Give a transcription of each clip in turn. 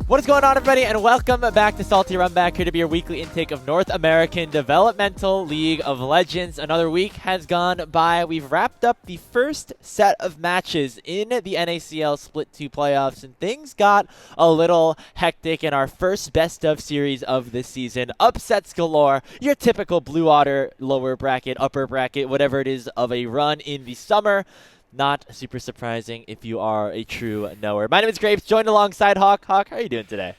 What is going on, everybody, and welcome back to Salty Runback, here to be your weekly intake of North American Developmental League of Legends. Another week has gone by. We've wrapped up the first set of matches in the NACL Split 2 playoffs, and things got a little hectic in our first best-of series of this season. Upsets galore, your typical Blue Otter lower bracket, upper bracket, whatever it is of a run in the summer. Not super surprising if you are a true knower. My name is Grapes, joined alongside Hawk. Hawk, how are you doing today?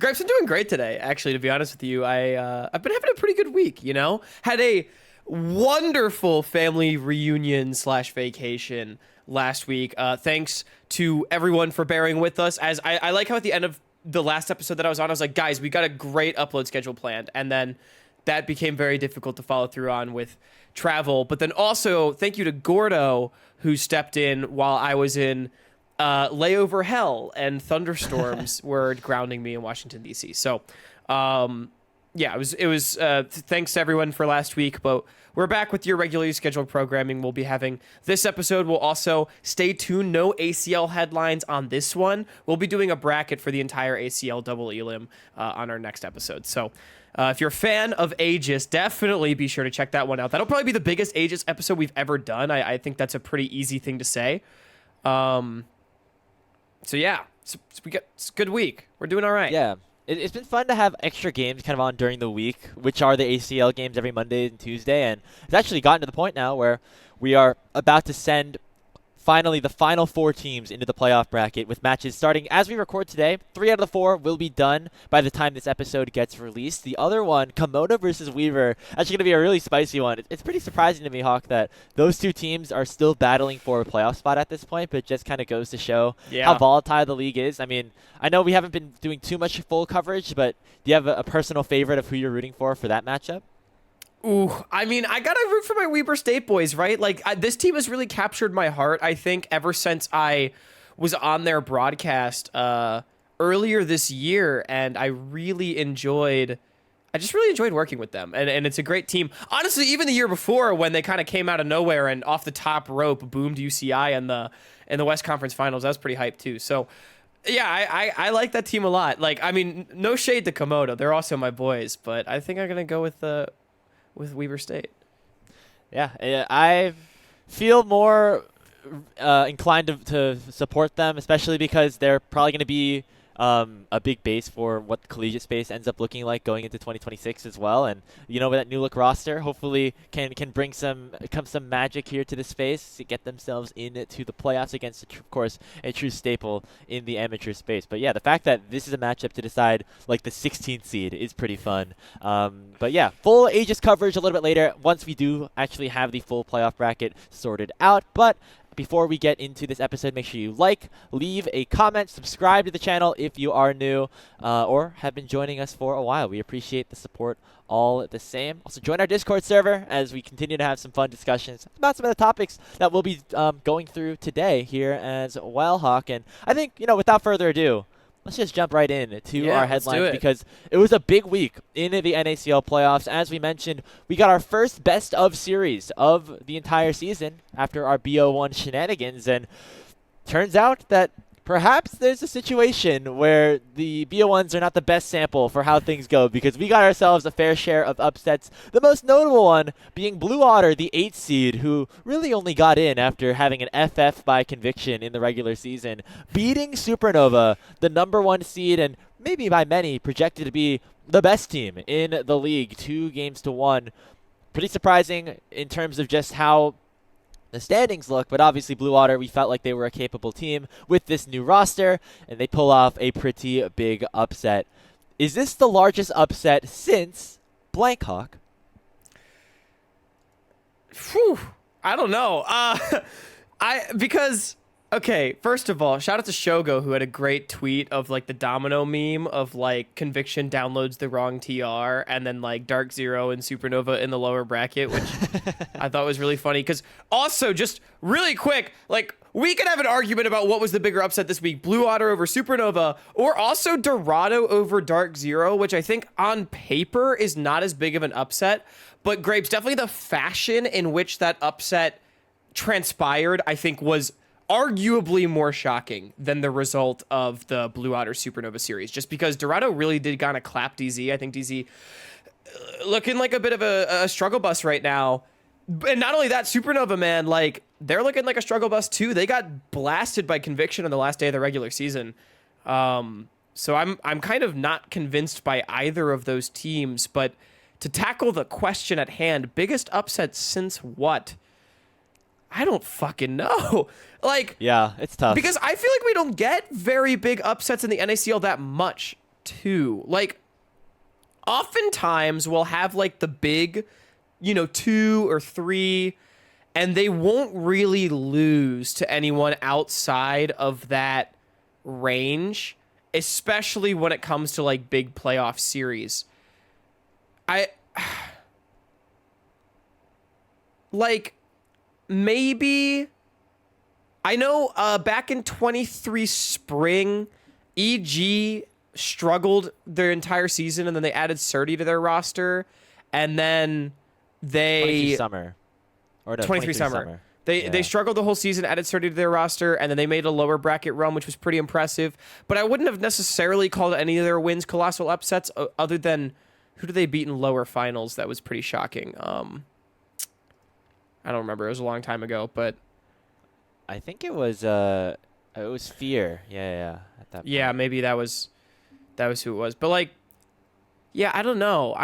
Grapes, I'm doing great today, actually, to be honest with you. I've been having a pretty good week, you know? Had a wonderful family reunion / vacation last week. Thanks to everyone for bearing with us. As I like how at the end of the last episode that I was on, I was like, guys, we got a great upload schedule planned. And then that became very difficult to follow through on with travel. But then also, thank you to Gordo, who stepped in while I was in layover hell and thunderstorms were grounding me in Washington, D.C. So, yeah, it was thanks to everyone for last week, but we're back with your regularly scheduled programming. We'll be having this episode. We'll also stay tuned. No ACL headlines on this one. We'll be doing a bracket for the entire ACL double elim on our next episode. So if you're a fan of Aegis, definitely be sure to check that one out. That'll probably be the biggest Aegis episode we've ever done. I think that's a pretty easy thing to say. So yeah, it's a good week. We're doing all right. Yeah. It's been fun to have extra games kind of on during the week, which are the ACL games every Monday and Tuesday. And it's actually gotten to the point now where we are about to send finally the final 4 teams into the playoff bracket with matches starting as we record today. 3 out of the 4 will be done by the time this episode gets released. The other one, Komodo versus Weaver, actually going to be a really spicy one. It's pretty surprising to me, Hawk, that those 2 teams are still battling for a playoff spot at this point, but it just kind of goes to show how volatile the league is. I mean, I know we haven't been doing too much full coverage, but do you have a personal favorite of who you're rooting for that matchup? Ooh, I mean, I gotta root for my Weber State boys, right? Like, this team has really captured my heart, I think, ever since I was on their broadcast earlier this year, and I just really enjoyed working with them, and it's a great team. Honestly, even the year before, when they kind of came out of nowhere and off the top rope boomed UCI in the West Conference Finals, that was pretty hype too. So, yeah, I like that team a lot. Like, I mean, no shade to Komodo, they're also my boys, but I think I'm gonna go with Weber State. Yeah, I feel more inclined to support them, especially because they're probably going to be a big base for what the collegiate space ends up looking like going into 2026 as well. And, you know, with that new look roster, hopefully can bring some magic here to the space to get themselves into the playoffs against, of course, a true staple in the amateur space. But yeah, the fact that this is a matchup to decide like the 16th seed is pretty fun. But yeah, full Aegis coverage a little bit later once we do actually have the full playoff bracket sorted out. But before we get into this episode, make sure you leave a comment, subscribe to the channel if you are new or have been joining us for a while. We appreciate the support all the same. Also, join our Discord server as we continue to have some fun discussions about some of the topics that we'll be going through today here as well, Hawk. And I think, you know, without further ado, let's just jump right in to our headlines because it was a big week in the NACL playoffs. As we mentioned, we got our first best of series of the entire season after our BO1 shenanigans. And turns out that perhaps there's a situation where the BO1s are not the best sample for how things go because we got ourselves a fair share of upsets. The most notable one being Blue Otter, the 8th seed, who really only got in after having an FF by conviction in the regular season, beating Supernova, the number 1 seed and maybe by many projected to be the best team in the league, 2-1. Pretty surprising in terms of just how the standings look, but obviously Blue Otter, we felt like they were a capable team with this new roster, and they pull off a pretty big upset. Is this the largest upset since Blankhawk? Whew, I don't know. Okay, first of all, shout out to Shogo, who had a great tweet of like the domino meme of like Conviction downloads the wrong TR and then like DarkZero and Supernova in the lower bracket, which I thought was really funny. Because also, just really quick, like we could have an argument about what was the bigger upset this week, Blue Otter over Supernova, or also Dorado over DarkZero, which I think on paper is not as big of an upset. But Grapes, definitely the fashion in which that upset transpired, I think was arguably more shocking than the result of the Blue Otter Supernova series, just because Dorado really did kind of clap DZ. I think DZ looking like a bit of a struggle bus right now. And not only that, Supernova, man, like, they're looking like a struggle bus too. They got blasted by Conviction on the last day of the regular season. So I'm kind of not convinced by either of those teams, but to tackle the question at hand, biggest upset since what? I don't fucking know. Like, Yeah, it's tough. because I feel like we don't get very big upsets in the NACL that much, too. Like, oftentimes we'll have, like, the big, 2 or 3, and they won't really lose to anyone outside of that range, especially when it comes to, like, big playoff series. Like, maybe, I know back in 23 spring, EG struggled their entire season, and then they added Surdy to their roster, and then 23 summer. Or no, 23 summer. They struggled the whole season, added Surdy to their roster, and then they made a lower bracket run, which was pretty impressive. But I wouldn't have necessarily called any of their wins colossal upsets, other than who did they beat in lower finals? That was pretty shocking. I don't remember. It was a long time ago, but I think it was Fear. Yeah. At that yeah, point. maybe that was who it was. But like, yeah, I don't know.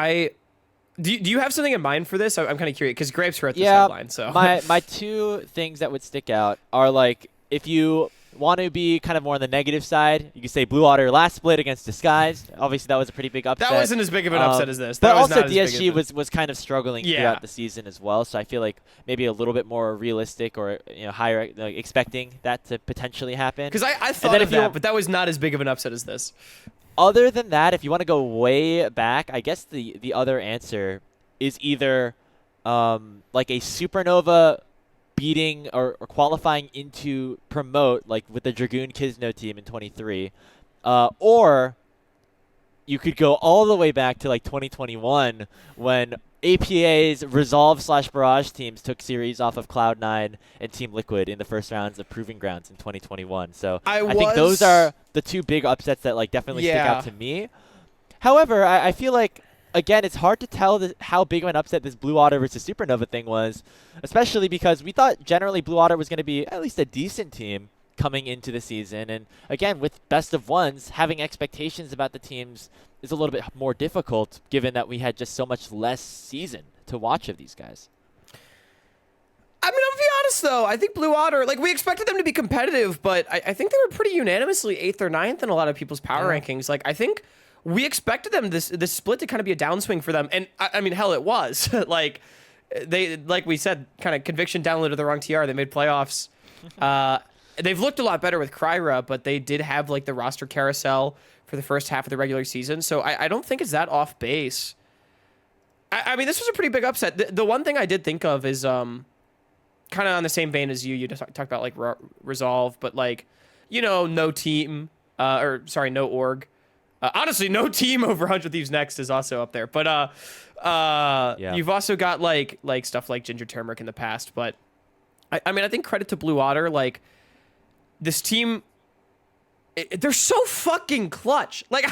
Do you have something in mind for this? I'm kind of curious because Grapes were at this headline. So my two things that would stick out are, like, if you want to be kind of more on the negative side, you could say Blue Otter last split against Disguised. Obviously, that was a pretty big upset. That wasn't as big of an upset as this. But That was also not as big as DSG this. was kind of struggling throughout the season as well. So I feel like maybe a little bit more realistic, or higher, like, expecting that to potentially happen. Because I thought of that, but that was not as big of an upset as this. Other than that, if you want to go way back, I guess the other answer is either like a Supernova beating or qualifying into Promote, like with the Dragoon Kisno team in 23, or you could go all the way back to like 2021 when APA's Resolve/Barrage teams took series off of Cloud9 and Team Liquid in the first rounds of Proving Grounds in 2021. So I think those are the two big upsets that, like, definitely stick out to me. However, I feel like, again, it's hard to tell how big of an upset this Blue Otter versus Supernova thing was, especially because we thought generally Blue Otter was going to be at least a decent team coming into the season. And again, with best of ones, having expectations about the teams is a little bit more difficult, given that we had just so much less season to watch of these guys. I mean, I'll be honest, though. I think Blue Otter, like, we expected them to be competitive, but I think they were pretty unanimously 8th or 9th in a lot of people's power rankings. Like, I think we expected them, this split, to kind of be a downswing for them. And, I mean, hell, it was. Like we said, kind of Conviction downloaded the wrong TR. They made playoffs. They've looked a lot better with Kryra, but they did have, like, the roster carousel for the first half of the regular season. So I don't think it's that off base. I mean, this was a pretty big upset. The one thing I did think of is kind of on the same vein as you just talked about, like, Resolve, but, like, no team, no org. Honestly, no team over 100 Thieves Next is also up there. But you've also got, like stuff like Ginger Turmeric in the past. But, I mean, I think credit to Blue Otter, like, this team, they're so fucking clutch. Like,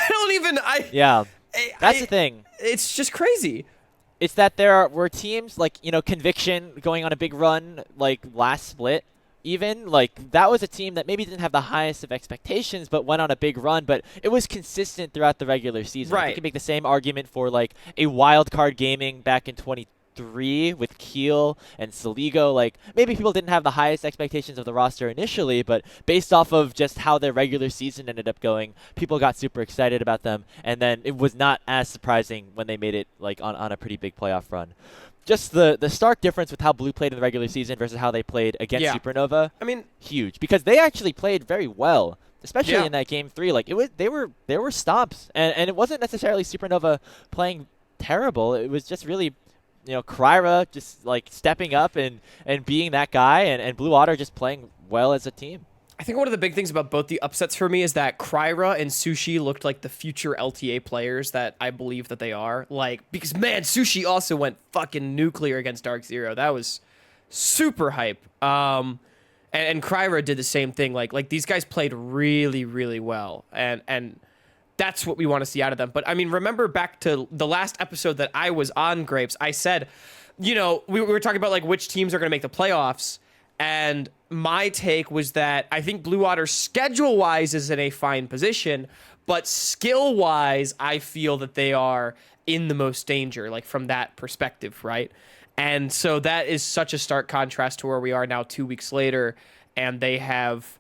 That's the thing. It's just crazy. It's that there were teams like, Conviction going on a big run, like last split, even. Like, that was a team that maybe didn't have the highest of expectations, but went on a big run, but it was consistent throughout the regular season. Right. You can make the same argument for, like, a Wild Card Gaming back in 2023 with Keel and Saligo. Like, maybe people didn't have the highest expectations of the roster initially, but based off of just how their regular season ended up going, people got super excited about them, and then it was not as surprising when they made it, like, on a pretty big playoff run. Just the stark difference with how Blue played in the regular season versus how they played against Supernova. I mean, huge, because they actually played very well, especially in that game 3. Like, they were stomps, and it wasn't necessarily Supernova playing terrible. It was just really, Kryra just, like, stepping up and being that guy, and Blue Otter just playing well as a team. I think one of the big things about both the upsets for me is that Kryra and Sushi looked like the future LTA players that I believe that they are. Like, because, man, Sushi also went fucking nuclear against DarkZero. That was super hype. and Kryra did the same thing. Like these guys played really, really well, and that's what we want to see out of them. But I mean, remember back to the last episode that I was on, Grapes, I said, we were talking about like which teams are going to make the playoffs, and my take was that I think Blue Otter schedule-wise is in a fine position, but skill-wise, I feel that they are in the most danger, like from that perspective, right? And so that is such a stark contrast to where we are now 2 weeks later, and they have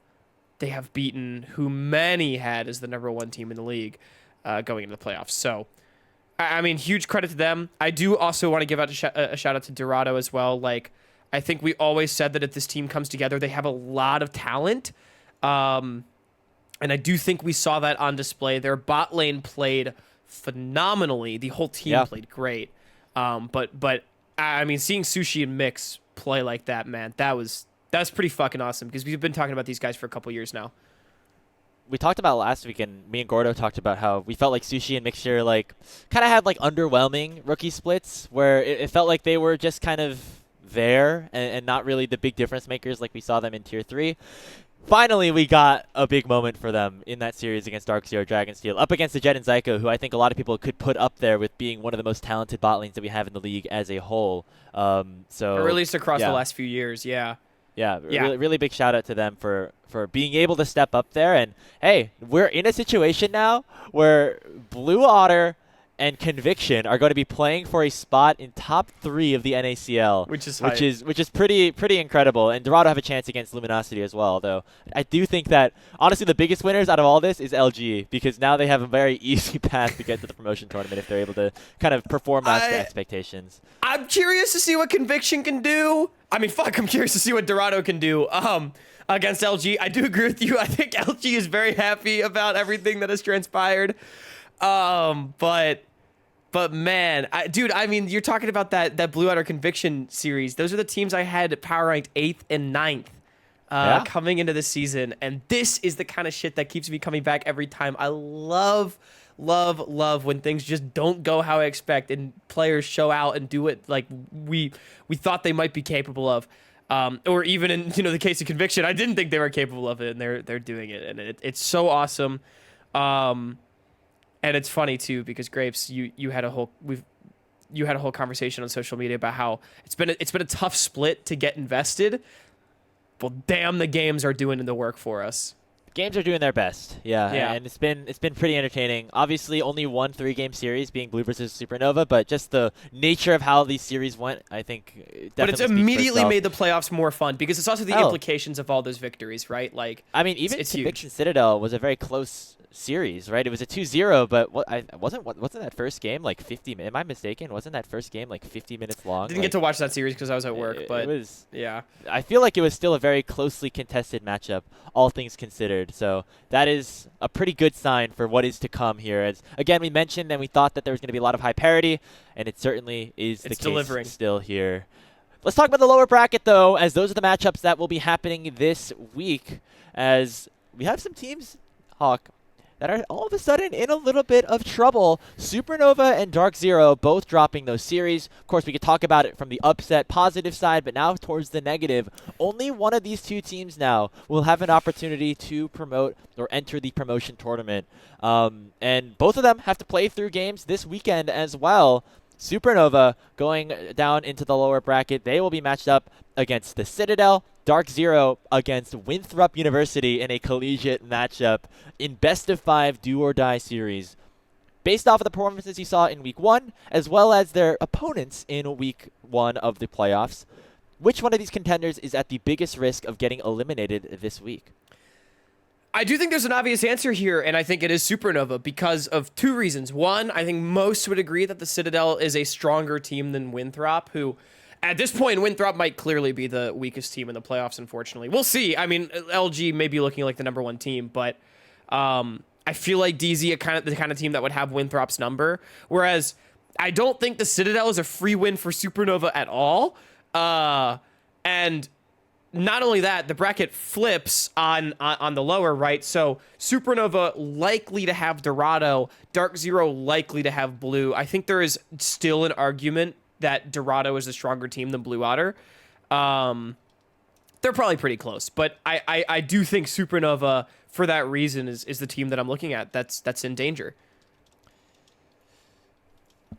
beaten who many had as the number 1 team in the league going into the playoffs. So, I mean, huge credit to them. I do also want to give out a shout out to Dorado as well. Like, I think we always said that if this team comes together, they have a lot of talent. And I do think we saw that on display. Their bot lane played phenomenally. The whole team played great. But I mean, seeing Sushi and Mix play like that, man, that was pretty fucking awesome, because we've been talking about these guys for a couple years now. We talked about last week, and me and Gordo talked about how we felt like Sushi and Mixture like kind of had like underwhelming rookie splits, where it felt like they were just kind of there and not really the big difference makers like we saw them in Tier 3. Finally, we got a big moment for them in that series against DarkZero Dragonsteel, up against the Jet and Zyko, who I think a lot of people could put up there with being one of the most talented bot lanes that we have in the league as a whole. Or at least across the last few years, yeah. Yeah, really, really big shout out to them for being able to step up there. And hey, we're in a situation now where Blue Otter and Conviction are going to be playing for a spot in top 3 of the NACL, which is pretty incredible. And Dorado have a chance against Luminosity as well, though. I do think that honestly the biggest winners out of all this is LG, because now they have a very easy path to get to the promotion tournament if they're able to kind of perform match to expectations. I'm curious to see what Conviction can do. I mean, I'm curious to see what Dorado can do against LG. I do agree with you. I think LG is very happy about everything that has transpired. But man, dude, I mean, you're talking about that Blue Otter Conviction series. Those are the teams I had power ranked 8th and 9th coming into the season. And this is the kind of shit that keeps me coming back every time. I love when things just don't go how I expect and players show out and do it like we thought they might be capable of. Or even in the case of Conviction, I didn't think they were capable of it, and they're doing it, and it's so awesome. And it's funny too, because Grapes, you had a whole conversation on social media about how it's been a tough split to get invested. Well, damn, the games are doing the work for us. Games are doing their best, and it's been pretty entertaining. Obviously, only one 3-game series being Blue versus Supernova, but just the nature of how these series went, I think, definitely. But it's immediately made the playoffs more fun, because it's also the implications of all those victories, right? Like, I mean, even Conviction Citadel was a very close series, right? It was a 2-0, but wasn't that first game like 50 minutes? Am I mistaken? Wasn't that first game like 50 minutes long? Didn't get to watch that series because I was at work, but it was, yeah. I feel like it was still a very closely contested matchup, all things considered. So that is a pretty good sign for what is to come here. As again, we mentioned and we thought that there was going to be a lot of high parity, and it certainly is the case still here. Let's talk about the lower bracket, though, as those are the matchups that will be happening this week, as we have some teams, Hawk, that are all of a sudden in a little bit of trouble. Supernova and DarkZero both dropping those series. Of course, we could talk about it from the upset positive side, but now towards the negative. Only one of these two teams now will have an opportunity to promote or enter the promotion tournament. And both of them have to play through games this weekend as well. Supernova going down into the lower bracket. They will be matched up against the Citadel. DarkZero against Winthrop University in a collegiate matchup in best-of-5 do-or-die series. Based off of the performances you saw in Week 1, as well as their opponents in Week 1 of the playoffs, which one of these contenders is at the biggest risk of getting eliminated this week? I do think there's an obvious answer here, and I think it is Supernova because of 2 reasons. One, I think most would agree that the Citadel is a stronger team than Winthrop, who at this point, Winthrop might clearly be the weakest team in the playoffs, unfortunately. We'll see. I mean, LG may be looking like the number 1 team, but I feel like DZ the kind of team that would have Winthrop's number, whereas I don't think the Citadel is a free win for Supernova at all. And not only that, the bracket flips on the lower right, so Supernova likely to have Dorado, DarkZero likely to have Blue. I think there is still an argument that Dorado is a stronger team than Blue Otter. They're probably pretty close, but I do think Supernova, for that reason, is the team that I'm looking at that's in danger.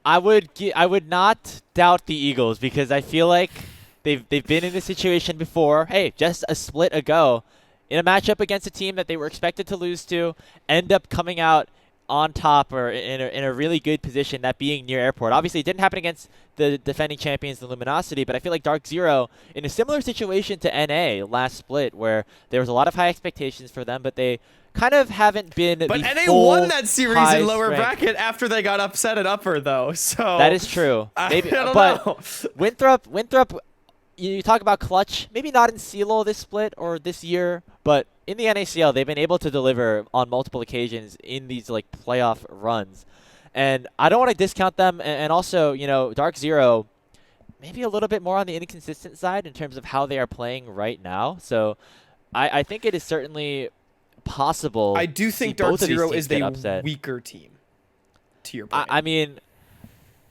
I would not doubt the Eagles because I feel like they've been in this situation before. Hey, just a split ago, in a matchup against a team that they were expected to lose to, end up coming out on top or in a really good position, that being near airport. Obviously, it didn't happen against the defending champions, the Luminosity, but I feel like DarkZero, in a similar situation to NA last split, where there was a lot of high expectations for them, but they kind of haven't been. But the NA full won that series in lower strength. bracket after they got upset at upper, though. So That is true. Maybe, I don't but know. Winthrop, you talk about clutch. Maybe not in CeeLo this split or this year, but in the NACL, they've been able to deliver on multiple occasions in these like playoff runs, and I don't want to discount them. And also, DarkZero, maybe a little bit more on the inconsistent side in terms of how they are playing right now. So, I think it is certainly possible. I do think both of these DarkZero teams is get the upset. weaker team. To your point. I mean,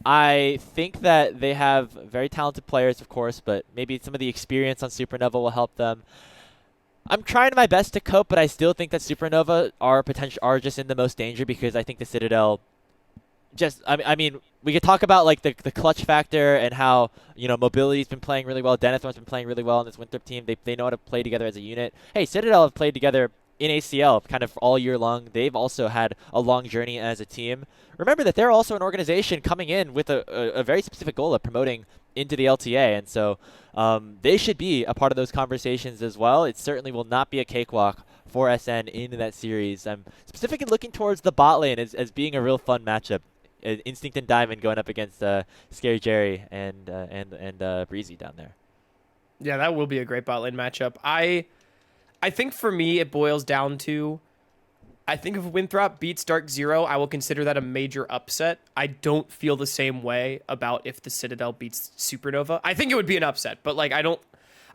I think that they have very talented players, of course, but maybe some of the experience on Supernova will help them. I'm trying my best to cope, but I still think that Supernova are just in the most danger because I think the Citadel I mean, we could talk about like the clutch factor and how, Mobility's been playing really well. Denethorn's been playing really well on this Winthrop team. They know how to play together as a unit. Hey, Citadel have played together in ACL kind of all year long. They've also had a long journey as a team. Remember that they're also an organization coming in with a very specific goal of promoting into the LTA, and so they should be a part of those conversations as well. It certainly will not be a cakewalk for SN in that series. I'm specifically looking towards the bot lane as being a real fun matchup. Instinct and Diamond going up against Scary Jerry and Breezy down there. Yeah, that will be a great bot lane matchup. I think for me it boils down to, I think if Winthrop beats DarkZero, I will consider that a major upset. I don't feel the same way about if the Citadel beats Supernova. I think it would be an upset, but like I don't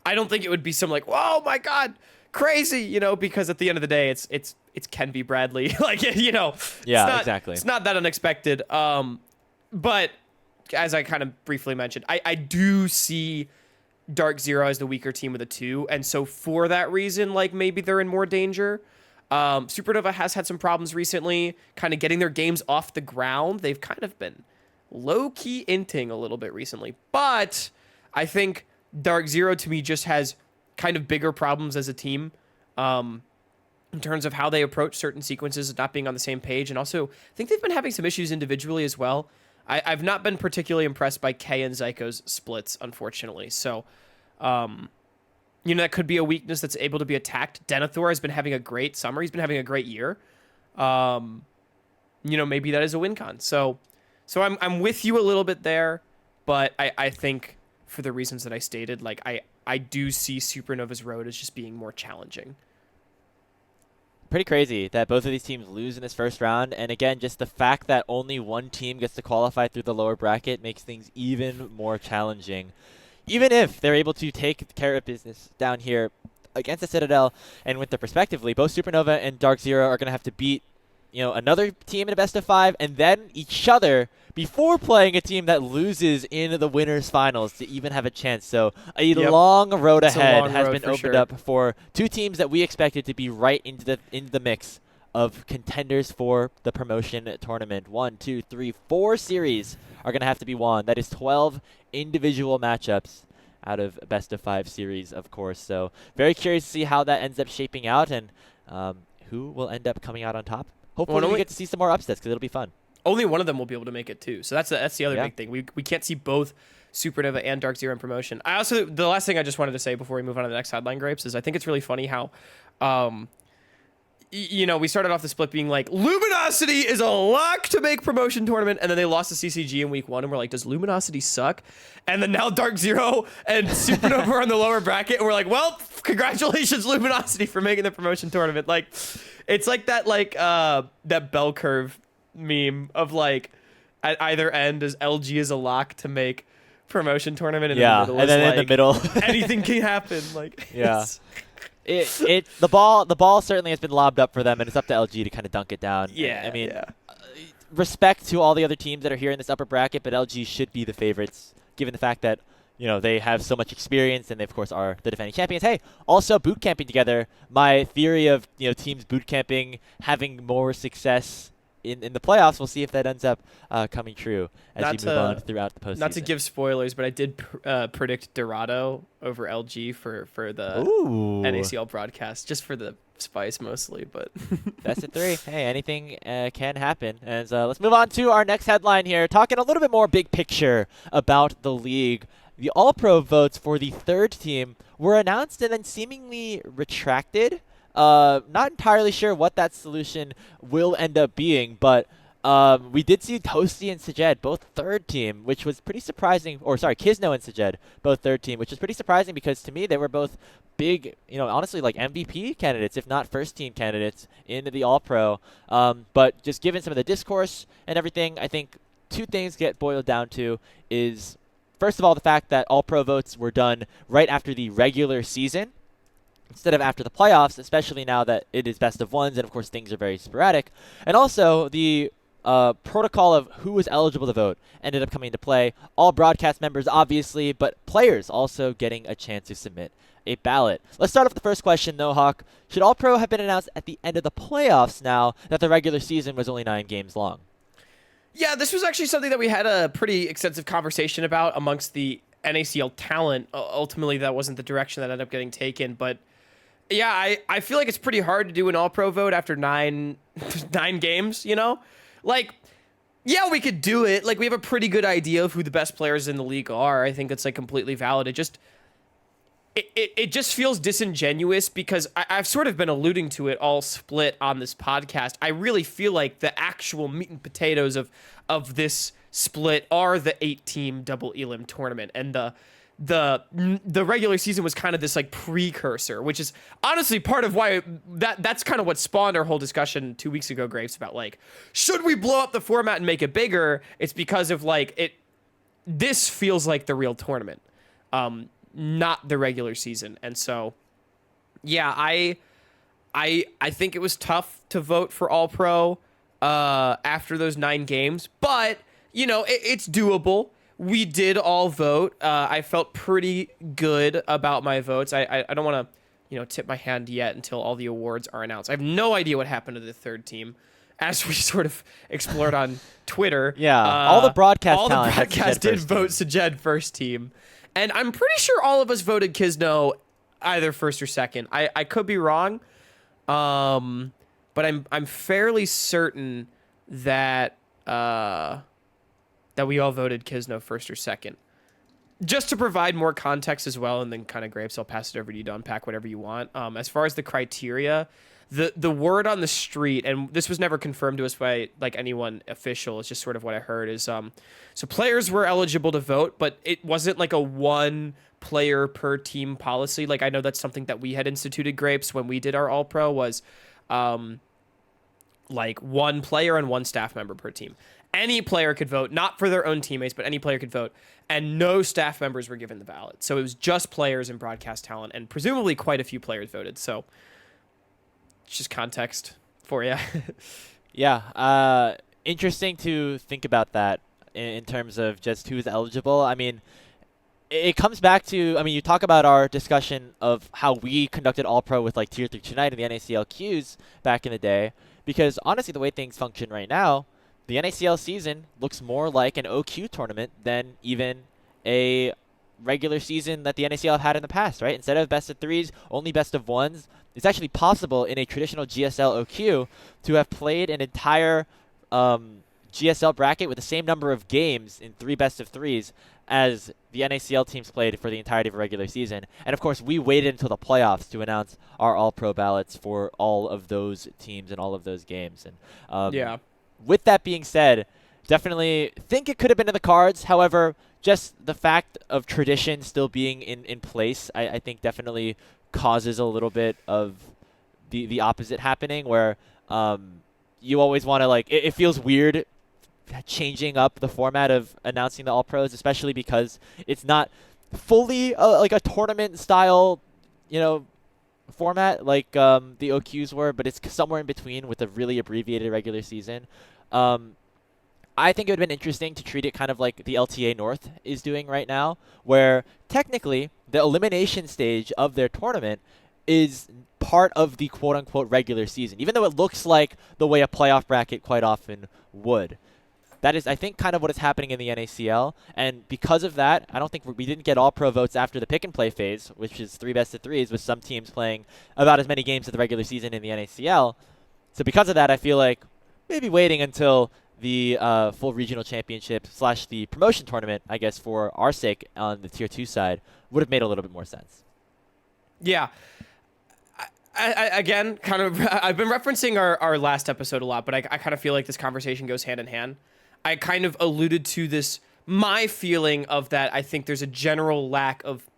think it would be some like, whoa my god, crazy, because at the end of the day it's Kenby Bradley. Like, Yeah, exactly. It's not that unexpected. But as I kind of briefly mentioned, I do see DarkZero as the weaker team of the two, and so for that reason, like maybe they're in more danger. Supernova has had some problems recently, kind of getting their games off the ground. They've kind of been low-key inting a little bit recently, but I think DarkZero to me just has kind of bigger problems as a team, in terms of how they approach certain sequences, not being on the same page, and also I think they've been having some issues individually as well. I've not been particularly impressed by Kay and Zyko's splits, unfortunately. So, that could be a weakness that's able to be attacked. Denethor has been having a great summer. He's been having a great year. Maybe that is a win con. So I'm with you a little bit there, but I think for the reasons that I stated, like I do see Supernova's road as just being more challenging. Pretty crazy that both of these teams lose in this first round, and again, just the fact that only one team gets to qualify through the lower bracket makes things even more challenging. Even if they're able to take care of business down here against the Citadel and Winthrop respectively, both Supernova and DarkZero are going to have to beat another team in a best of 5 and then each other before playing a team that loses in the winners finals to even have a chance. So a long road ahead has been opened up for two teams that we expected to be right into the mix of contenders for the promotion tournament. 1, 2, 3, 4 series are going to have to be won. That is 12 individual matchups out of best of 5 series, of course. So very curious to see how that ends up shaping out and who will end up coming out on top. Hopefully we get to see some more upsets because it'll be fun. Only one of them will be able to make it too. So that's the other big thing. We can't see both Supernova and DarkZero in promotion. The last thing I just wanted to say before we move on to the next headline, Grapes, is I think it's really funny how, we started off the split being like, Luminosity is a lock to make promotion tournament, and then they lost to CCG in week 1, and we're like, does Luminosity suck? And then now DarkZero and Supernova are on the lower bracket, and we're like, well, congratulations, Luminosity, for making the promotion tournament. Like, it's like that, that bell curve meme of like, at either end, as LG is a lock to make promotion tournament, and in the middle in the middle, anything can happen. Like, the ball certainly has been lobbed up for them, and it's up to LG to kind of dunk it down. Respect to all the other teams that are here in this upper bracket, but LG should be the favorites given the fact that they have so much experience, and they, of course, are the defending champions. Hey, also boot camping together. My theory of, teams boot camping having more success in the playoffs, we'll see if that ends up coming true as we move on throughout the postseason. Not to give spoilers, but I did predict Dorado over LG for the NACL broadcast, just for the spice mostly, but Best of 3. Hey, anything can happen. And let's move on to our next headline here, talking a little bit more big picture about the league. The All-Pro votes for the third team were announced and then seemingly retracted. Not entirely sure what that solution will end up being, but we did see Toasty and Sajed, both third team, which was pretty surprising. Or sorry, Kizno and Sajed, both third team, which was pretty surprising because to me they were both big, honestly, like MVP candidates, if not first team candidates into the All-Pro. But just given some of the discourse and everything, I think two things get boiled down to is, first of all, the fact that All-Pro votes were done right after the regular season instead of after the playoffs, especially now that it is best of ones, and of course things are very sporadic. And also the protocol of who was eligible to vote ended up coming into play. All broadcast members, obviously, but players also getting a chance to submit a ballot. Let's start off with the first question, though, Hawk. Should All-Pro have been announced at the end of the playoffs now that the regular season was only 9 games long? Yeah, this was actually something that we had a pretty extensive conversation about amongst the NACL talent. Ultimately, that wasn't the direction that ended up getting taken, but yeah, I feel like it's pretty hard to do an All-Pro vote after 9 games, Like, yeah, we could do it. Like, we have a pretty good idea of who the best players in the league are. I think it's, like, completely valid. It just feels disingenuous because I've sort of been alluding to it all split on this podcast. I really feel like the actual meat and potatoes of this split are the 8-team double elim tournament, and the regular season was kind of this like precursor, which is honestly part of why that's kind of what spawned our whole discussion 2 weeks ago, Graves, about like, should we blow up the format and make it bigger? It's because of like this feels like the real tournament, not the regular season. And so yeah, I think it was tough to vote for All-Pro after those 9 games, but it's doable. We did all vote. I felt pretty good about my votes. I don't want to, tip my hand yet until all the awards are announced. I have no idea what happened to the third team, as we sort of explored on Twitter. Yeah, all the broadcast did vote Sajed first team, and I'm pretty sure all of us voted Kizno either first or second. I could be wrong, but I'm fairly certain that that we all voted Kizno first or second. Just to provide more context as well, and then kind of, Grapes, I'll pass it over to you to unpack whatever you want. As far as the criteria, the word on the street, and this was never confirmed to us by like anyone official, it's just sort of what I heard, is so players were eligible to vote, but it wasn't like a 1 player per team policy. Like, I know that's something that we had instituted, Grapes, when we did our All-Pro, was like 1 player and 1 staff member per team. Any player could vote, not for their own teammates, but any player could vote, and no staff members were given the ballot. So it was just players and broadcast talent, and presumably quite a few players voted. So it's just context for you. Yeah, interesting to think about that in terms of just who's eligible. I mean, it comes back to, you talk about our discussion of how we conducted All-Pro with like Tier 3 tonight in the NACL Qs back in the day, because honestly, the way things function right now, the NACL season looks more like an OQ tournament than even a regular season that the NACL have had in the past, right? Instead of best of 3s, only best of 1s. It's actually possible in a traditional GSL OQ to have played an entire GSL bracket with the same number of games in 3 best of 3s as the NACL teams played for the entirety of a regular season. And of course, we waited until the playoffs to announce our All-Pro ballots for all of those teams and all of those games. And yeah. With that being said, definitely think it could have been in the cards. However, just the fact of tradition still being in place, I think definitely causes a little bit of the opposite happening, where you always want to, like, it feels weird changing up the format of announcing the All-Pros, especially because it's not fully like a tournament style, format like the OQs were, but it's somewhere in between with a really abbreviated regular season. I think it would have been interesting to treat it kind of like the LTA North is doing right now, where technically the elimination stage of their tournament is part of the quote-unquote regular season, even though it looks like the way a playoff bracket quite often would. That is, I think, kind of what is happening in the NACL, and because of that, I don't think we didn't get all-pro votes after the pick-and-play phase, which is 3 best-of-3s, with some teams playing about as many games of the regular season in the NACL. So because of that, I feel like maybe waiting until the full regional championship / the promotion tournament, I guess, for our sake on the Tier 2 side, would have made a little bit more sense. Yeah. I again, kind of, I've been referencing our last episode a lot, but I kind of feel like this conversation goes hand in hand. I kind of alluded to this, my feeling of that. I think there's a general lack of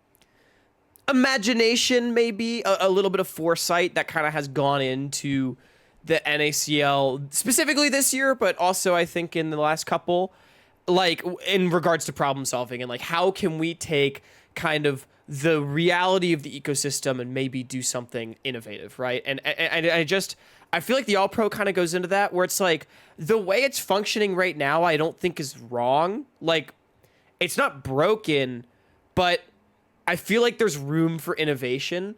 imagination, maybe a little bit of foresight that kind of has gone into the NACL, specifically this year, but also I think in the last couple, like in regards to problem solving and like how can we take kind of the reality of the ecosystem and maybe do something innovative, right? And I feel like the All-Pro kind of goes into that, where it's like the way it's functioning right now, I don't think is wrong. Like, it's not broken, but I feel like there's room for innovation.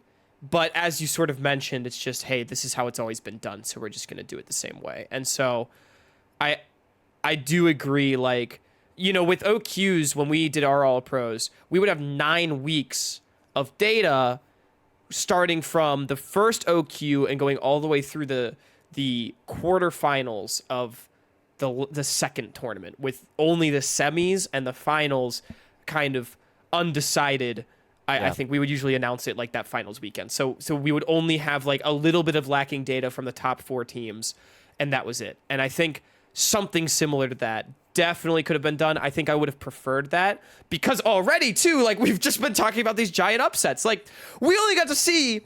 But as you sort of mentioned, it's just, hey, this is how it's always been done, so we're just going to do it the same way. And so I do agree, like, you know, with OQs, when we did our All-Pros, we would have 9 weeks of data starting from the first OQ and going all the way through the quarterfinals of the second tournament, with only the semis and the finals kind of undecided. I think we would usually announce it like that finals weekend. So we would only have like a little bit of lacking data from the top 4 teams, and that was it. And I think something similar to that definitely could have been done. I think I would have preferred that, because already too, like, we've just been talking about these giant upsets. Like, we only got to see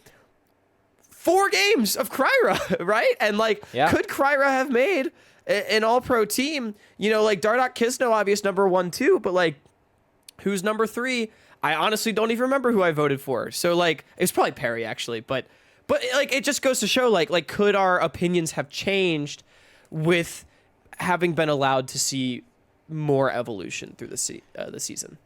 4 games of Kryra, right? And like, could Kryra have made an All-Pro team? You know, like Dardoch Kisno, obvious number 1, 2, but like, who's number 3? I honestly don't even remember who I voted for. So like, it was probably Perry actually, but like, it just goes to show like could our opinions have changed with having been allowed to see more evolution through the season?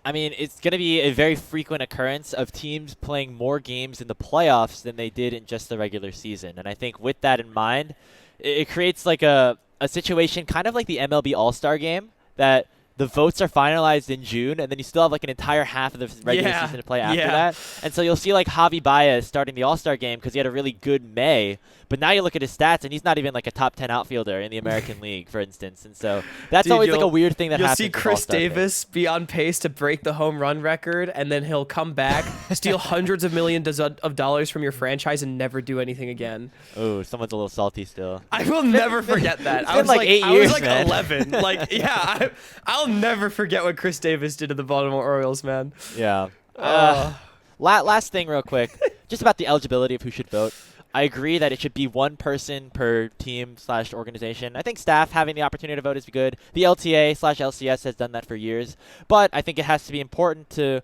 I mean, it's going to be a very frequent occurrence of teams playing more games in the playoffs than they did in just the regular season. And I think with that in mind, it creates like a situation kind of like the MLB All-Star game, that the votes are finalized in June, and then you still have like an entire half of the regular season to play after that. And so you'll see like Javi Baez starting the All-Star game because he had a really good May, but now you look at his stats and he's not even like a top 10 outfielder in the American League, for instance. And so that's always like a weird thing that happens. You'll see Chris Davis be on pace to break the home run record, and then he'll come back, steal hundreds of millions of dollars from your franchise, and never do anything again. Oh, someone's a little salty still. I will never forget that. I was like 8 years, I was like man. 11. Like, yeah, I'll never forget what Chris Davis did to the Baltimore Orioles, man. Yeah. Last thing real quick, just about the eligibility of who should vote. I agree that it should be 1 person per team / organization. I think staff having the opportunity to vote is good. The LTA / LCS has done that for years. But I think it has to be important to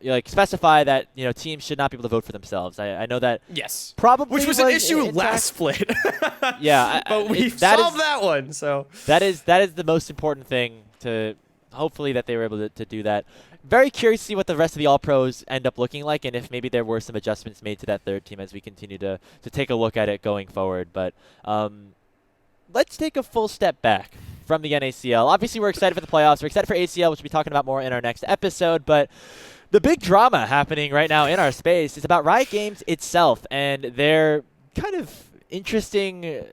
like specify that, you know, teams should not be able to vote for themselves. I know that probably which was an issue last split. Yeah, but we solved that one. So that is the most important thing, to hopefully that they were able to do that. Very curious to see what the rest of the All-Pros end up looking like, and if maybe there were some adjustments made to that third team as we continue to take a look at it going forward. But let's take a full step back from the NACL. Obviously, we're excited for the playoffs. We're excited for ACL, which we'll be talking about more in our next episode. But the big drama happening right now in our space is about Riot Games itself and their kind of interesting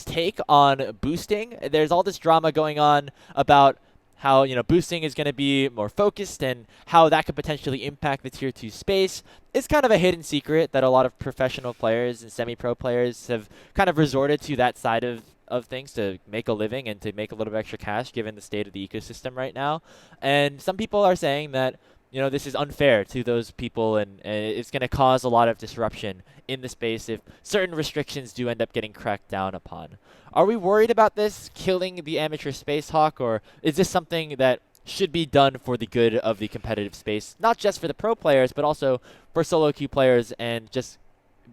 take on boosting. There's all this drama going on about how, you know, boosting is going to be more focused and how that could potentially impact the Tier 2 space. It's kind of a hidden secret that a lot of professional players and semi-pro players have kind of resorted to that side of things to make a living and to make a little bit extra cash given the state of the ecosystem right now. And some people are saying that, you know, this is unfair to those people, and it's going to cause a lot of disruption in the space if certain restrictions do end up getting cracked down upon. Are we worried about this killing the amateur space hawk, or is this something that should be done for the good of the competitive space, not just for the pro players, but also for solo queue players and just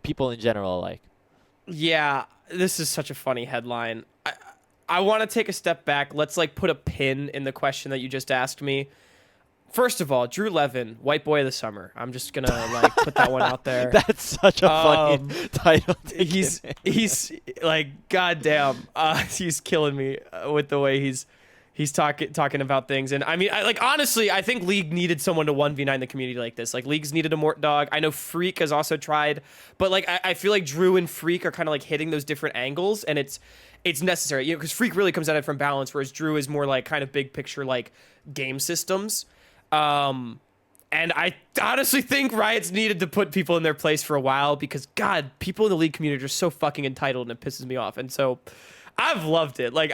people in general alike? Yeah, this is such a funny headline. I want to take a step back. Let's like put a pin in the question that you just asked me. First of all, Drew Levin, White Boy of the Summer. I'm just gonna like put that one out there. That's such a funny title. He's like, goddamn, he's killing me with the way he's talking about things. And I mean, honestly, I think League needed someone to 1v9 the community like this. Like League's needed a Mort Dog. I know Freak has also tried, but like I feel like Drew and Freak are kind of like hitting those different angles, and it's necessary, you know, because Freak really comes at it from balance, whereas Drew is more like kind of big picture like game systems. And I honestly think Riot's needed to put people in their place for a while because, God, people in the League community are so fucking entitled and it pisses me off. And so I've loved it. Like,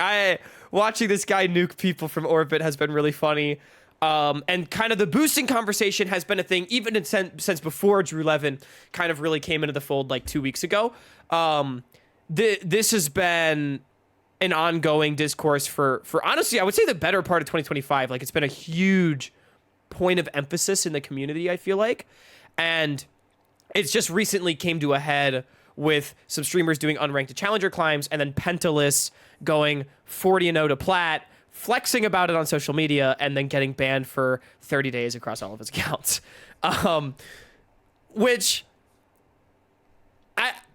watching this guy nuke people from orbit has been really funny. And kind of the boosting conversation has been a thing even since before Drew Levin kind of really came into the fold like 2 weeks ago. This has been an ongoing discourse for honestly, I would say the better part of 2025. Like, it's been a huge point of emphasis in the community, I feel like, and it's just recently came to a head with some streamers doing unranked to challenger climbs, and then Pentalus going 40-0 to plat, flexing about it on social media, and then getting banned for 30 days across all of his accounts, which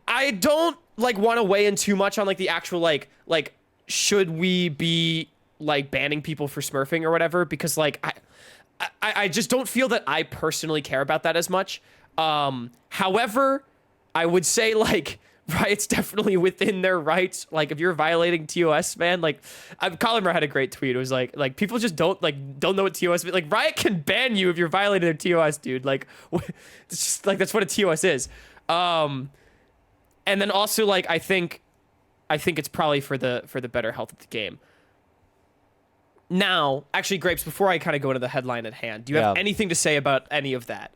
I don't like want to weigh in too much on like the actual like should we be like banning people for smurfing or whatever, because like I just don't feel that I personally care about that as much. However, I would say like Riot's definitely within their rights. Like if you're violating TOS, man, like Colin had a great tweet. It was like people just don't know what TOS is. Like Riot can ban you if you're violating their TOS, dude. Like it's just like that's what a TOS is. And then also like I think it's probably for the better health of the game. Now, actually, Grapes, before I kind of go into the headline at hand, do you have anything to say about any of that?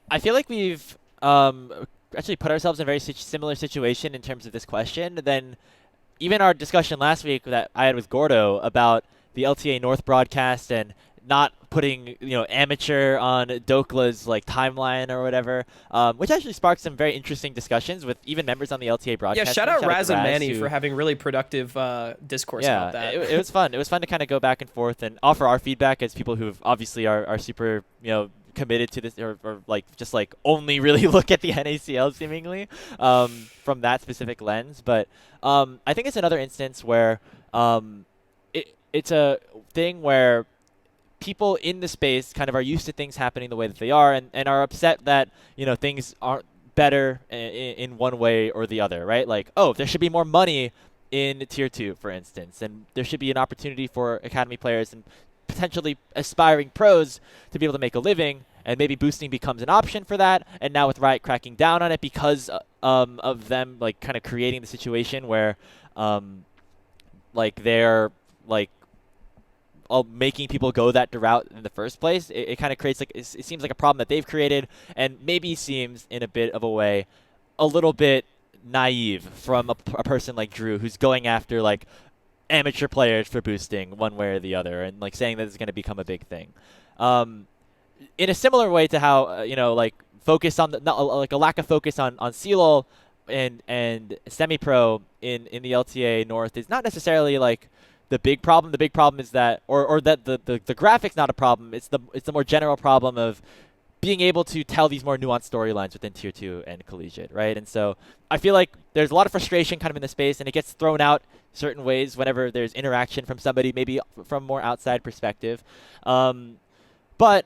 I feel like we've actually put ourselves in a very similar situation in terms of this question than even our discussion last week that I had with Gordo about the LTA North broadcast and not putting amateur on Dokla's like timeline or whatever, which actually sparked some very interesting discussions with even members on the LTA broadcast. Yeah, shout out Raz and Manny for having really productive discourse about that. It was fun. It was fun to kind of go back and forth and offer our feedback as people who obviously are super committed to this or like just like only really look at the NACL seemingly from that specific lens. But I think it's another instance where it's a thing where people in the space kind of are used to things happening the way that they are and are upset that, things aren't better in one way or the other, right? Like, oh, there should be more money in Tier 2, for instance, and there should be an opportunity for Academy players and potentially aspiring pros to be able to make a living, and maybe boosting becomes an option for that. And now with Riot cracking down on it because of them, like, kind of creating the situation where, like, they're, like, making people go that route in the first place, it kind of creates like it seems like a problem that they've created, and maybe seems in a bit of a way a little bit naive from a person like Drew, who's going after like amateur players for boosting one way or the other, and like saying that it's going to become a big thing. In a similar way to how like focus on like a lack of focus on CLOL and semi-pro in the LTA North is not necessarily like the big problem. The big problem is that, or that the graphics not a problem. It's the more general problem of being able to tell these more nuanced storylines within Tier 2 and Collegiate, right? And so I feel like there's a lot of frustration kind of in the space, and it gets thrown out certain ways whenever there's interaction from somebody, maybe from more outside perspective. But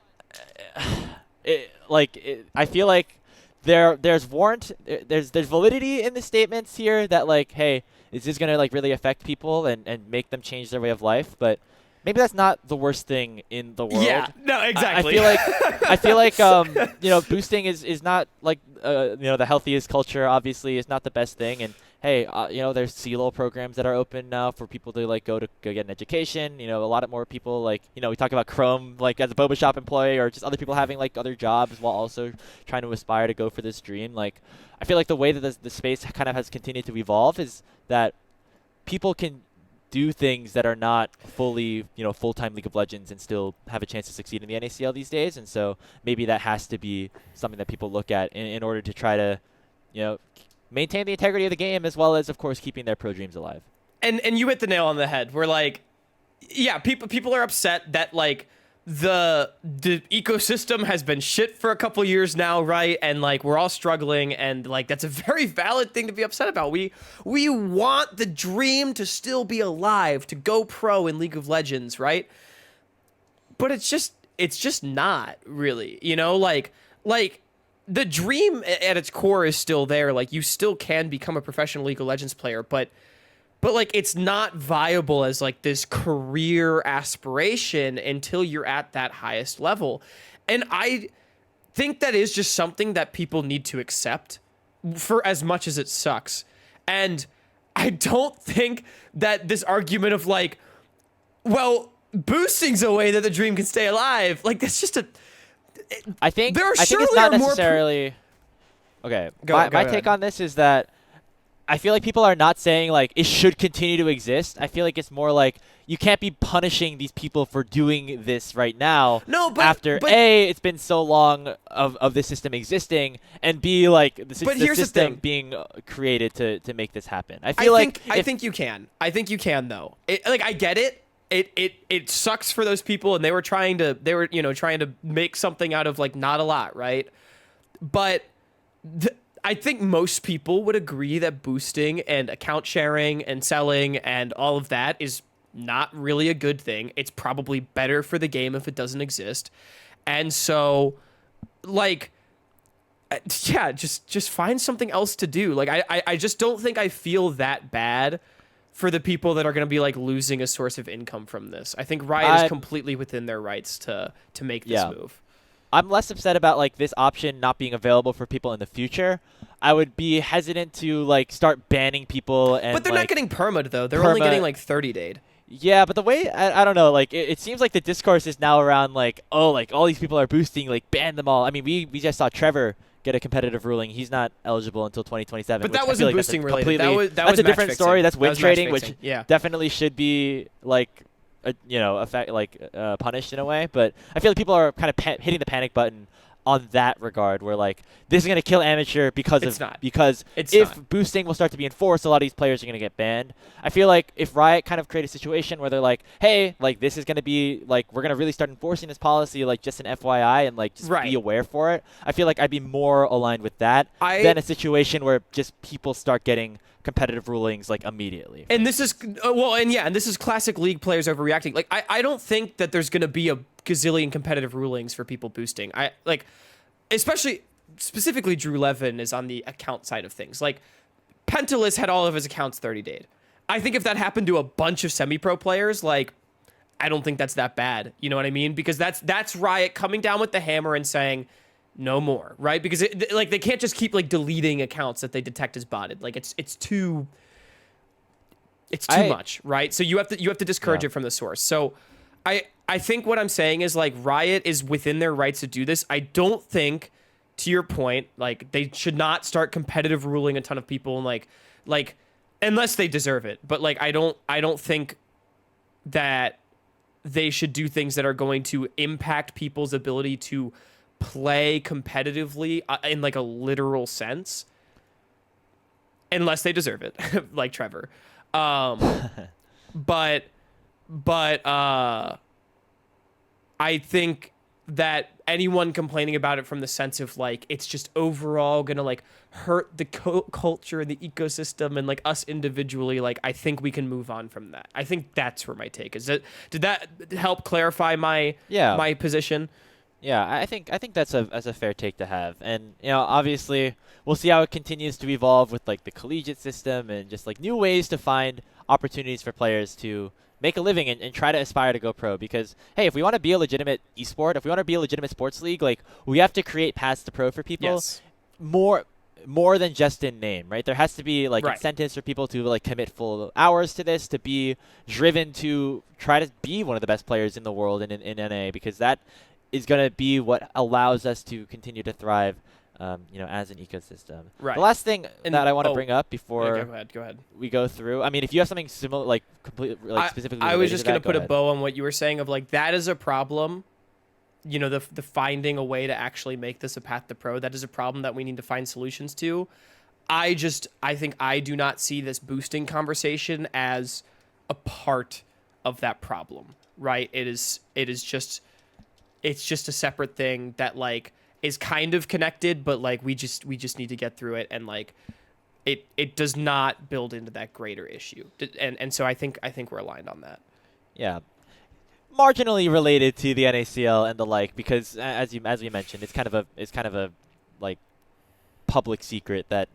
I feel like there's validity in the statements here that like, hey, is this gonna like really affect people and make them change their way of life? But maybe that's not the worst thing in the world. Yeah, no, exactly. I feel like boosting is not like the healthiest culture. Obviously, is not the best thing. And hey, there's CLO programs that are open now for people to like go get an education. A lot of more people like we talk about Chrome like as a boba shop employee, or just other people having like other jobs while also trying to aspire to go for this dream. Like I feel like the way that the space kind of has continued to evolve is that people can do things that are not fully, full-time League of Legends and still have a chance to succeed in the NACL these days. And so maybe that has to be something that people look at in order to try to, maintain the integrity of the game, as well as, of course, keeping their pro dreams alive. and you hit the nail on the head. We're like, yeah, people are upset that like the ecosystem has been shit for a couple years now, right? And like we're all struggling, and like that's a very valid thing to be upset about. We want the dream to still be alive, to go pro in League of Legends, right? But it's just not really, you know, like the dream at its core is still there. Like you still can become a professional League of Legends player, but like it's not viable as like this career aspiration until you're at that highest level. And I think that is just something that people need to accept for as much as it sucks. And I don't think that this argument of like, well, boosting's a way that the dream can stay alive. Like that's just I think there are I think it's surely not are more necessarily. Okay, Go my ahead. take on this is that I feel like people are not saying like it should continue to exist. I feel like it's more like you can't be punishing these people for doing this right now. No, but after A, it's been so long of this system existing, and B, like the here's the system thing. being created to make this happen. I feel I think you can. I think you can though. Like I get it. It sucks for those people, and they were trying to make something out of like not a lot, right? But I think most people would agree that boosting and account sharing and selling and all of that is not really a good thing. It's probably better for the game if it doesn't exist. And so, like, yeah, just find something else to do. Like, I just don't think I feel that bad for the people that are going to be like losing a source of income from this. I think Riot is completely within their rights to make this move. I'm less upset about like this option not being available for people in the future. I would be hesitant to like start banning people, and but they're like, not getting perma'd though. They're only getting like 30 dayed. Yeah, but the way I don't know, like it seems like the discourse is now around like, oh, like all these people are boosting, like ban them all. I mean, we just saw Trevor get a competitive ruling. He's not eligible until 2027. But that which wasn't like boosting that's related. That's a different story. That's win trading, which yeah. definitely should be like, punished in a way. But I feel like people are kind of hitting the panic button on that regard, where like this is gonna kill amateur because if boosting will start to be enforced, a lot of these players are gonna get banned. I feel like if Riot kind of create a situation where they're like, hey, like this is gonna be like we're gonna really start enforcing this policy, like just an FYI, and like just be aware for it. I feel like I'd be more aligned with that than a situation where just people start getting competitive rulings like immediately. And this is and this is classic League players overreacting. Like I don't think that there's gonna be a gazillion competitive rulings for people boosting. I like, especially specifically Drew Levin is on the account side of things. Like Pentalist had all of his accounts 30 dayed. I think if that happened to a bunch of semi-pro players, like I don't think that's that bad. You know what I mean? Because that's Riot coming down with the hammer and saying no more, right? Because like they can't just keep like deleting accounts that they detect as botted. Like it's too much, right? So you have to discourage it from the source. So I think what I'm saying is like Riot is within their rights to do this. I don't think, to your point, like they should not start competitive ruling a ton of people and like unless they deserve it. But like I don't think that they should do things that are going to impact people's ability to play competitively in like a literal sense, unless they deserve it, like Trevor. But I think that anyone complaining about it from the sense of like it's just overall gonna like hurt the culture and the ecosystem and like us individually, like I think we can move on from that. I think that's where my take is. Did that help clarify my position? Yeah, I think that's a fair take to have, and obviously we'll see how it continues to evolve with like the collegiate system and just like new ways to find opportunities for players to make a living and try to aspire to go pro. Because hey, if we want to be a legitimate esport, if we want to be a legitimate sports league, like we have to create paths to pro for people. More than just in name, right? There has to be like incentives for people to like commit full hours to this, to be driven to try to be one of the best players in the world in NA, because that is going to be what allows us to continue to thrive, as an ecosystem. Right. The last thing that I want to bring up before go ahead. we go through, I mean, if you have something similar, like completely, like specifically, I was just going to put a bow on what you were saying of like that is a problem. The finding a way to actually make this a path to pro, that is a problem that we need to find solutions to. I think I do not see this boosting conversation as a part of that problem, right? It's just a separate thing that like is kind of connected, but like we just need to get through it, and like it does not build into that greater issue. And so I think we're aligned on that. Yeah. Marginally related to the NACL and the like, because as we mentioned, it's kind of a like public secret that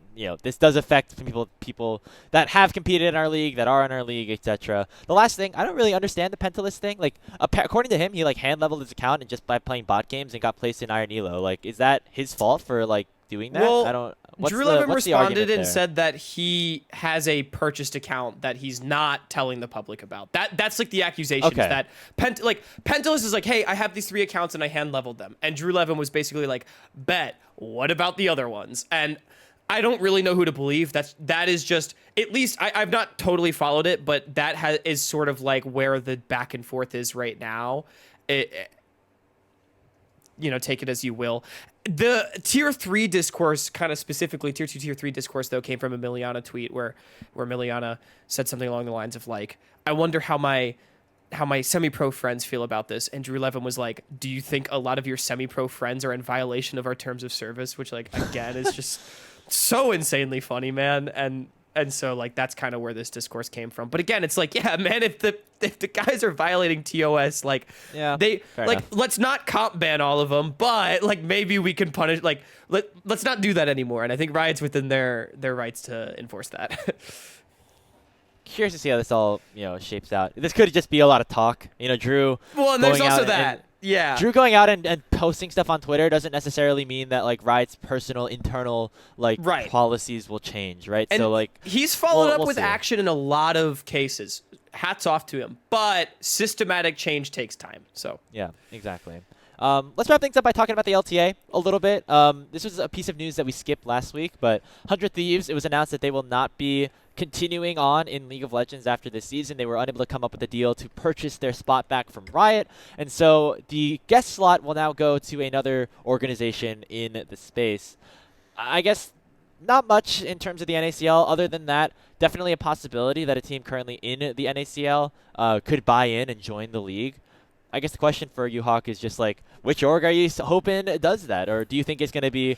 this does affect people that have competed in our league, that are in our league, etc. The last thing, I don't really understand the Pentalist thing. Like according to him, he like hand leveled his account and just by playing bot games and got placed in Iron Elo. Like, is that his fault for like doing that? Well, I don't. Drew Levin responded and said that he has a purchased account that he's not telling the public about. That's like the accusation is that Pentalist is like, hey, I have these 3 accounts and I hand leveled them. And Drew Levin was basically like, bet, what about the other ones? And I don't really know who to believe. That is just, at least I've not totally followed it, but that is sort of like where the back and forth is right now. Take it as you will. The tier 3 discourse, kind of specifically tier 2, tier 3 discourse, though, came from a Miliana tweet where Miliana said something along the lines of like, I wonder how my semi-pro friends feel about this. And Drew Levin was like, do you think a lot of your semi-pro friends are in violation of our terms of service? Which, like, again, is just so insanely funny, man. And so, like, that's kind of where this discourse came from. But again, it's like, yeah, man, if the guys are violating TOS, like, let's not comp ban all of them, but, like, maybe we can punish, like, let's not do that anymore. And I think Riot's within their rights to enforce that. Curious to see how this all, shapes out. This could just be a lot of talk. Drew. Well, and there's also that. Yeah. Drew going out and posting stuff on Twitter doesn't necessarily mean that like Riot's personal internal policies will change, right? And so like he's followed up with action in a lot of cases. Hats off to him. But systematic change takes time. So yeah, exactly. Let's wrap things up by talking about the LTA a little bit. This was a piece of news that we skipped last week, but 100 Thieves, it was announced that they will not be continuing on in League of Legends after this season. They were unable to come up with a deal to purchase their spot back from Riot, and so the guest slot will now go to another organization in the space. I guess not much in terms of the NACL. Other than that, definitely a possibility that a team currently in the NACL could buy in and join the league. I guess the question for you, Hawk, is just like, which org are you hoping does that? Or do you think it's going to be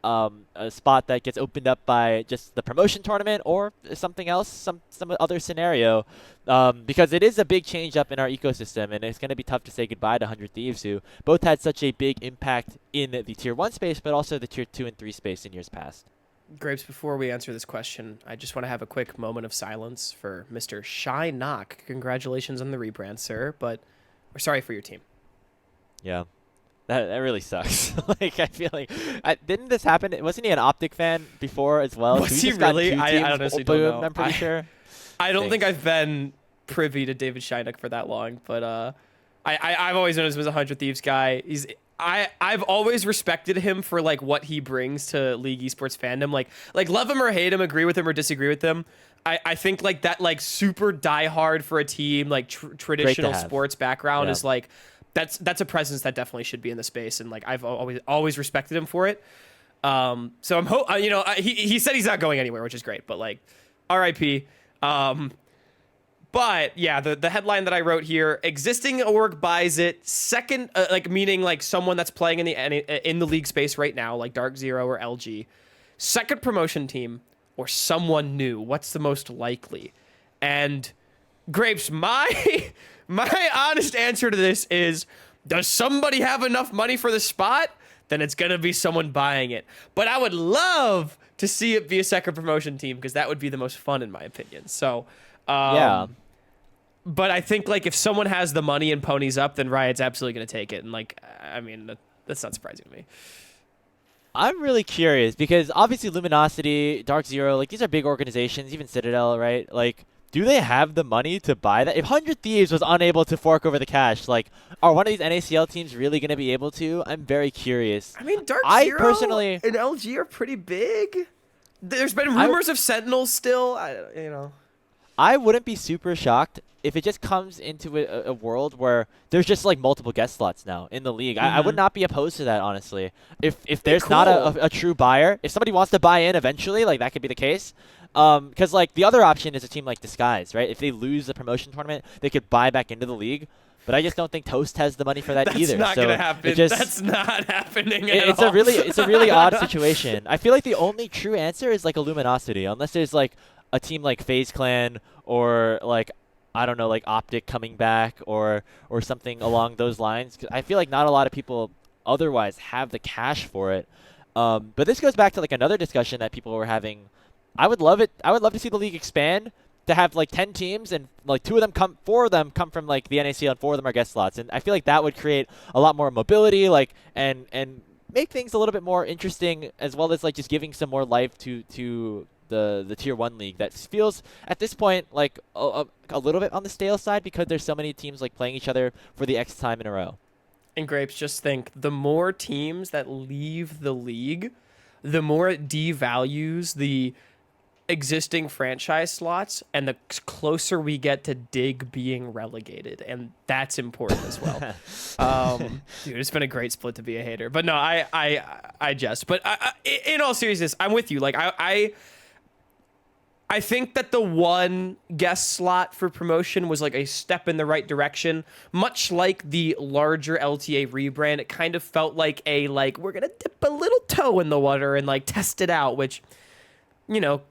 a spot that gets opened up by just the promotion tournament or something else, some other scenario? Because it is a big change up in our ecosystem, and it's going to be tough to say goodbye to 100 Thieves, who both had such a big impact in the Tier 1 space, but also the Tier 2 and 3 space in years past. Grapes, before we answer this question, I just want to have a quick moment of silence for Mr. Shy Knock. Congratulations on the rebrand, sir, but we're sorry for your team. Yeah. That really sucks. Like, I feel like didn't this happen? Wasn't he an Optic fan before as well? Was he really? I honestly don't know. I'm pretty sure. I don't think I've been privy to David Shynock for that long, but I've always known him as a 100 Thieves guy. I've always respected him for like what he brings to League esports fandom. Like love him or hate him, agree with him or disagree with him. I think like that like super diehard for a team like traditional sports background is like. That's a presence that definitely should be in the space, and like I've always respected him for it. So I'm he said he's not going anywhere, which is great, but like RIP. But yeah, the headline that I wrote here: existing org buys it. Second, like meaning like someone that's playing in the league space right now, like DarkZero or LG. Second promotion team or someone new. What's the most likely? And Grapes, my honest answer to this is, does somebody have enough money for the spot? Then it's going to be someone buying it. But I would love to see it be a second promotion team because that would be the most fun in my opinion. So, yeah. But I think like if someone has the money and ponies up, then Riot's absolutely going to take it. And like, I mean, that's not surprising to me. I'm really curious because obviously Luminosity, DarkZero, like these are big organizations, even Citadel, right? Like, do they have the money to buy that? If 100 Thieves was unable to fork over the cash, like, are one of these NACL teams really going to be able to? I'm very curious. I mean, DarkZero and LG are pretty big. There's been rumors of Sentinels still. I wouldn't be super shocked if it just comes into a world where there's just like multiple guest slots now in the league. I would not be opposed to that, honestly. If there's not a true buyer, if somebody wants to buy in eventually, like that could be the case. Because like the other option is a team like Disguise, right? If they lose the promotion tournament, they could buy back into the league. But I just don't think Toast has the money for that either. That's not so gonna happen. That's not happening at it's all. It's a really odd situation. I feel like the only true answer is like a Luminosity, unless there's like a team like FaZe Clan or like I don't know, like Optic coming back or something along those lines. 'Cause I feel like not a lot of people otherwise have the cash for it. But this goes back to like another discussion that people were having. I would love it. I would love to see the league expand to have like 10 teams and like 4 of them come from like the NACL and 4 of them are guest slots. And I feel like that would create a lot more mobility, like and make things a little bit more interesting, as well as like just giving some more life to the Tier 1 league that feels at this point like a little bit on the stale side because there's so many teams like playing each other for the X time in a row. And Grapes, just think, the more teams that leave the league, the more it devalues the existing franchise slots and the closer we get to Dig being relegated, and that's important as well. Dude, it's been a great split to be a hater, but no, I jest. But in all seriousness, I'm with you. Like I think that the one guest slot for promotion was like a step in the right direction. Much like the larger LTA rebrand, it kind of felt like we're gonna dip a little toe in the water and like test it out, which, you know,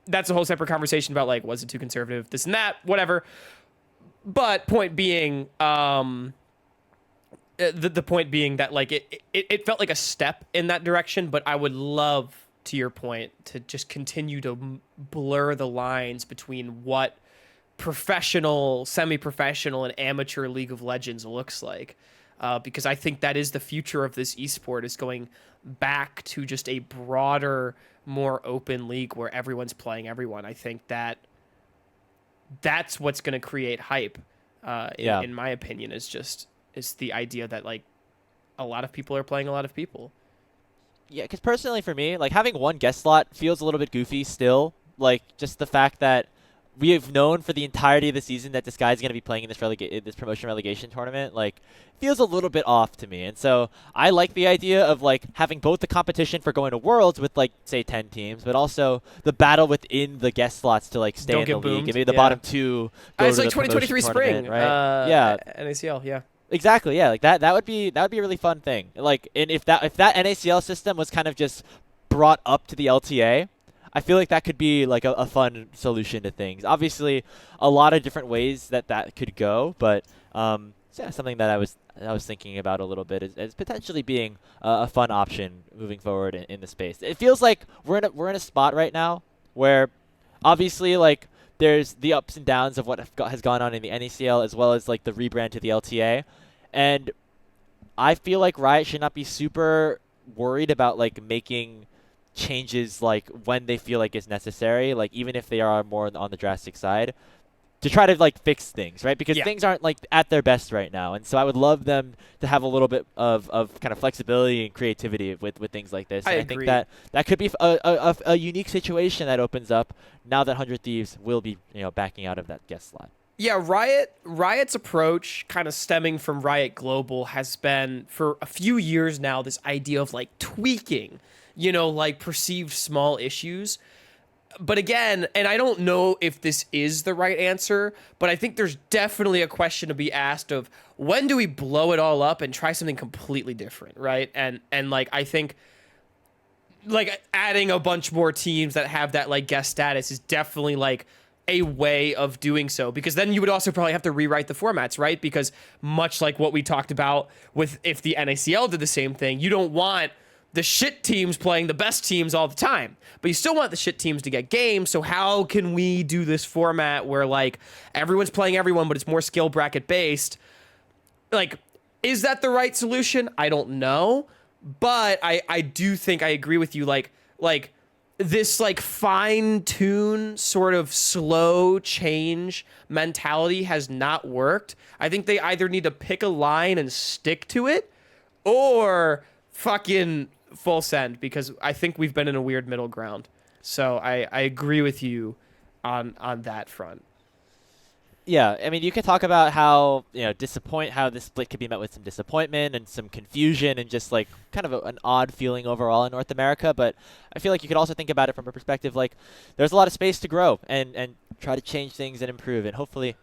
that's a whole separate conversation about like, was it too conservative, this and that, whatever. But point being, the point being that like it felt like a step in that direction, but I would love, to your point, to just continue to blur the lines between what professional, semi-professional, and amateur League of Legends looks like. Because I think that is the future of this esport, is going back to just a broader, more open league where everyone's playing everyone. I think that's what's going to create hype, in my opinion, is the idea that like a lot of people are playing a lot of people. Yeah, because personally for me, like having one guest slot feels a little bit goofy still. Like just the fact that we have known for the entirety of the season that this guy's going to be playing in this promotion relegation tournament, like feels a little bit off to me. And so I like the idea of like having both the competition for going to Worlds with like say 10 teams, but also the battle within the guest slots to like stay in the league. And maybe the bottom 2 go it's to like the 2023 spring, right? Yeah. NACL, yeah. Exactly, yeah. Like that would be a really fun thing. Like, and if that NACL system was kind of just brought up to the LTA, I feel like that could be like a fun solution to things. Obviously, a lot of different ways that could go, but yeah, something that I was thinking about a little bit is potentially being a fun option moving forward in the space. It feels like we're in a spot right now where obviously like there's the ups and downs of what has gone on in the NACL, as well as like the rebrand to the LTA. And I feel like Riot should not be super worried about like making changes like when they feel like it's necessary, like even if they are more on the drastic side, to try to like fix things, right? Because things aren't like at their best right now. And so I would love them to have a little bit of kind of flexibility and creativity with things like this. And I think that could be a unique situation that opens up now that 100 Thieves will be, backing out of that guest slot. Yeah, Riot's approach, kind of stemming from Riot Global, has been for a few years now this idea of like tweaking, like perceived small issues. But again, and I don't know if this is the right answer, but I think there's definitely a question to be asked of when do we blow it all up and try something completely different, right? And like I think like adding a bunch more teams that have that like guest status is definitely like a way of doing so, because then you would also probably have to rewrite the formats, right? Because much like what we talked about with if the NACL did the same thing, you don't want the shit teams playing the best teams all the time, but you still want the shit teams to get games. So how can we do this format where like everyone's playing everyone, but it's more skill bracket based? Like, is that the right solution? I don't know, but I do think I agree with you. Like this like fine tune sort of slow change mentality has not worked. I think they either need to pick a line and stick to it, or fucking full send, because I think we've been in a weird middle ground. So I agree with you on that front. Yeah, I mean, you can talk about how how this split could be met with some disappointment and some confusion and just like kind of an odd feeling overall in North America. But I feel like you could also think about it from a perspective like there's a lot of space to grow and try to change things and improve. And hopefully,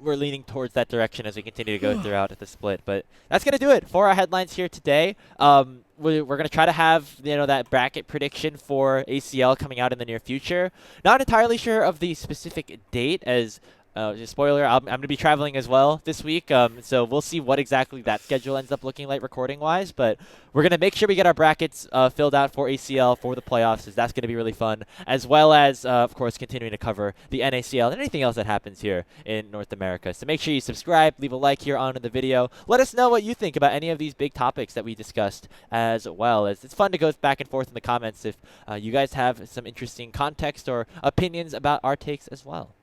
we're leaning towards that direction as we continue to go throughout the split. But that's gonna do it for our headlines here today. We're gonna try to have that bracket prediction for ACL coming out in the near future. Not entirely sure of the specific date as. Just spoiler, I'm going to be traveling as well this week, so we'll see what exactly that schedule ends up looking like recording-wise, but we're going to make sure we get our brackets filled out for ACL for the playoffs, as that's going to be really fun, as well as, of course, continuing to cover the NACL and anything else that happens here in North America. So make sure you subscribe, leave a like here on the video. Let us know what you think about any of these big topics that we discussed as well, as it's fun to go back and forth in the comments if you guys have some interesting context or opinions about our takes as well.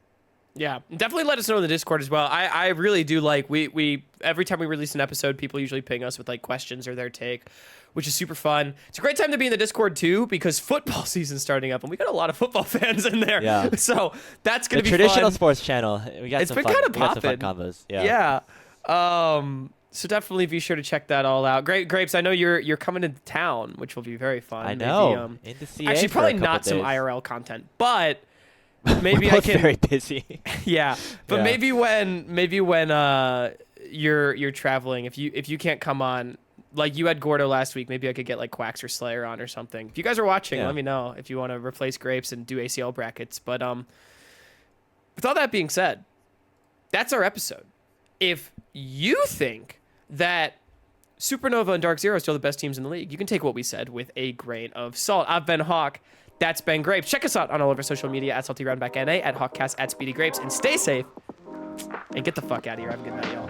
Yeah, definitely let us know in the Discord as well. I really do like, we every time we release an episode, people usually ping us with like questions or their take, which is super fun. It's a great time to be in the Discord too, because football season's starting up and we got a lot of football fans in there. Yeah. So that's going to be fun. Traditional sports channel. It's been kind of popping. We got some fun combos. Yeah. Yeah. So definitely be sure to check that all out. Great Grapes, I know you're coming into town, which will be very fun. I know. Into CA actually, for probably a couple not some days. IRL content, but maybe We're I both can. very busy. Yeah, but Yeah. maybe when you're traveling, if you can't come on, like you had Gordo last week, maybe I could get like Quacks or Slayer on or something. If you guys are watching, Yeah. let me know if you want to replace Grapes and do ACL brackets. But with all that being said, that's our episode. If you think that Supernova and DarkZero are still the best teams in the league, you can take what we said with a grain of salt. I've been Hawk. That's Ben Grapes. Check us out on all of our social media at Salty Runback NA, at Hawkcast, at Speedy Grapes, and stay safe and get the fuck out of here. Have a good night, y'all.